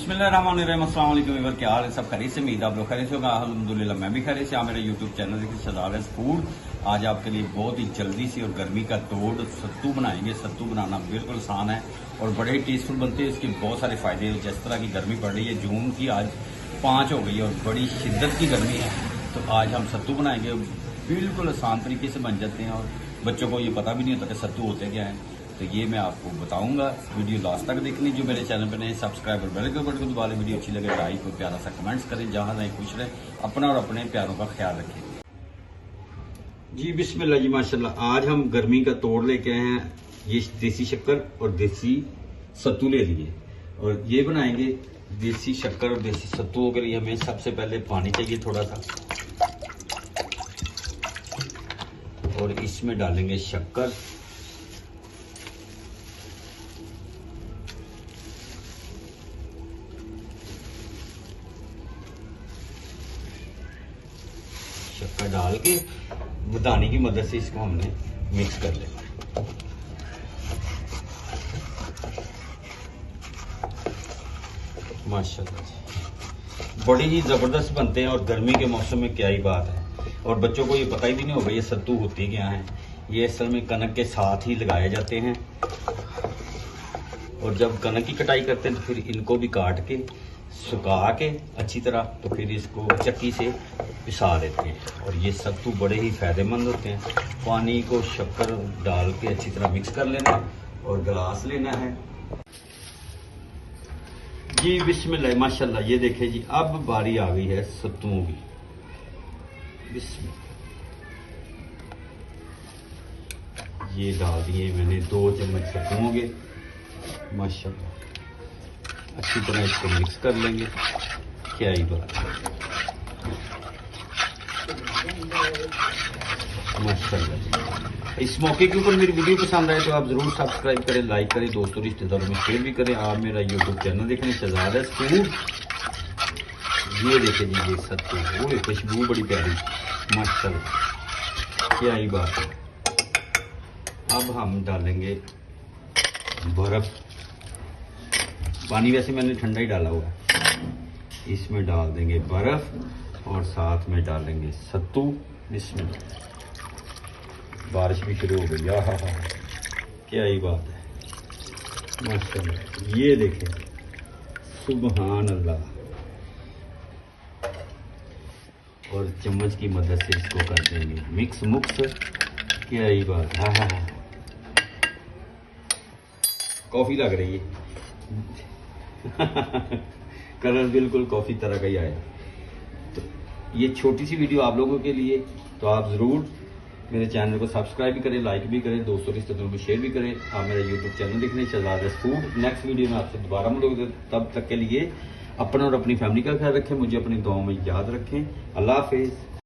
बिस्मिल्लाहिर्रहमानिर्रहीम, अस्सलाम वालेकुम व्यूअर, क्या हाल है? सब खैरियत से? उम्मीद आप लोग खैरियत से होगा। अल्हम्दुलिल्लाह मैं भी खैरियत से। मेरे यूट्यूब चैनल देखिए शहजाद फूड। आज आपके लिए बहुत ही जल्दी सी और गर्मी का तोड़ सत्तू बनाएंगे। सत्तू बनाना बिल्कुल आसान है और बड़े ही टेस्टफुल बनते हैं। इसके बहुत सारे फायदे हैं। जिस तरह की गर्मी पड़ रही है, जून की आज 5 हो गई है और बड़ी शिद्दत की गर्मी है, तो आज हम सत्तू बनाएंगे। बिल्कुल आसान तरीके से बन जाते हैं और बच्चों को ये पता भी नहीं होता कि सत्तू होते क्या है। तो ये मैं आपको बताऊंगा। वीडियो लास्ट तक देखनी। जो मेरे चैनल पर नए सब्सक्राइब और बेल के बटन को दबा लें। वीडियो अच्छी लगे लाइक और प्यारा सा कमेंट्स करें। जहां रहें खुश रहें, अपना और अपने प्यारों का ख्याल रखें। जी बिस्मिल्लाह जी माशाल्लाह। आज हम गर्मी का तोड़ लेके आए हैं। ये देसी शक्कर और देसी सत्तू ले लिए और ये बनाएंगे। देसी शक्कर और देसी सत्तुओं के लिए हमें सबसे पहले पानी चाहिए थोड़ा सा, और इसमें डालेंगे शक्कर। शक्कर डाल के मदानी की मदद से इसको हमने मिक्स कर लेना। माशाल्लाह जी, बड़ी ही जबरदस्त बनते हैं और गर्मी के मौसम में क्या ही बात है। और बच्चों को ये पता ही भी नहीं होगा ये सत्तू होती क्या है। ये असल में कनक के साथ ही लगाए जाते हैं और जब कनक की कटाई करते हैं तो फिर इनको भी काट के सुखा के अच्छी तरह, तो फिर इसको चक्की से पिसा देते हैं। और ये सत्तू बड़े ही फायदेमंद होते हैं। पानी को शक्कर डाल के अच्छी तरह मिक्स कर लेना और गिलास लेना है। जी बिस्मिल्लाह माशाल्लाह। ये देखें जी, अब बारी आ गई है सत्तुओं की। बिस्मिल्लाह, ये डाल दिए मैंने 2 चम्मच सत्तुओं के। माशाल्लाह अच्छी तरह इसको मिक्स कर लेंगे। क्या ही बात है, माशाल्लाह। इस मौके के ऊपर मेरी वीडियो पसंद आए तो आप जरूर सब्सक्राइब करें, लाइक करें, दोस्तों रिश्तेदारों में शेयर भी करें। आप मेरा यूट्यूब चैनल देखें शहजाद फूड। ये देखें जी, ये सत्तू, वो खुशबू बड़ी प्यारी, माशाल्लाह। क्या ही बात है। अब हम डालेंगे बर्फ। पानी वैसे मैंने ठंडा ही डाला हुआ है। इसमें डाल देंगे बर्फ और साथ में डालेंगे सत्तू। इसमें बारिश भी शुरू हो गई। हाँ, क्या ही बात है, माशाल्लाह। ये देखें, सुबहान अल्लाह। और चम्मच की मदद से इसको कर देंगे मिक्स मुक्स। क्या ही बात। हाँ, कॉफी लग रही है। कलर बिल्कुल कॉफी तरह का ही आया। तो ये छोटी सी वीडियो आप लोगों के लिए, तो आप जरूर मेरे चैनल को सब्सक्राइब भी करें, लाइक भी करें, दोस्तों रिश्तेदारों को शेयर भी करें। आप मेरा यूट्यूब चैनल देखने शहजाद फूड। नेक्स्ट वीडियो में आपसे दोबारा मिलोगे। तब तक के लिए अपना और अपनी फैमिली का ख्याल रखें। मुझे अपनी दुआओं में याद रखें। अल्लाह हाफिज़।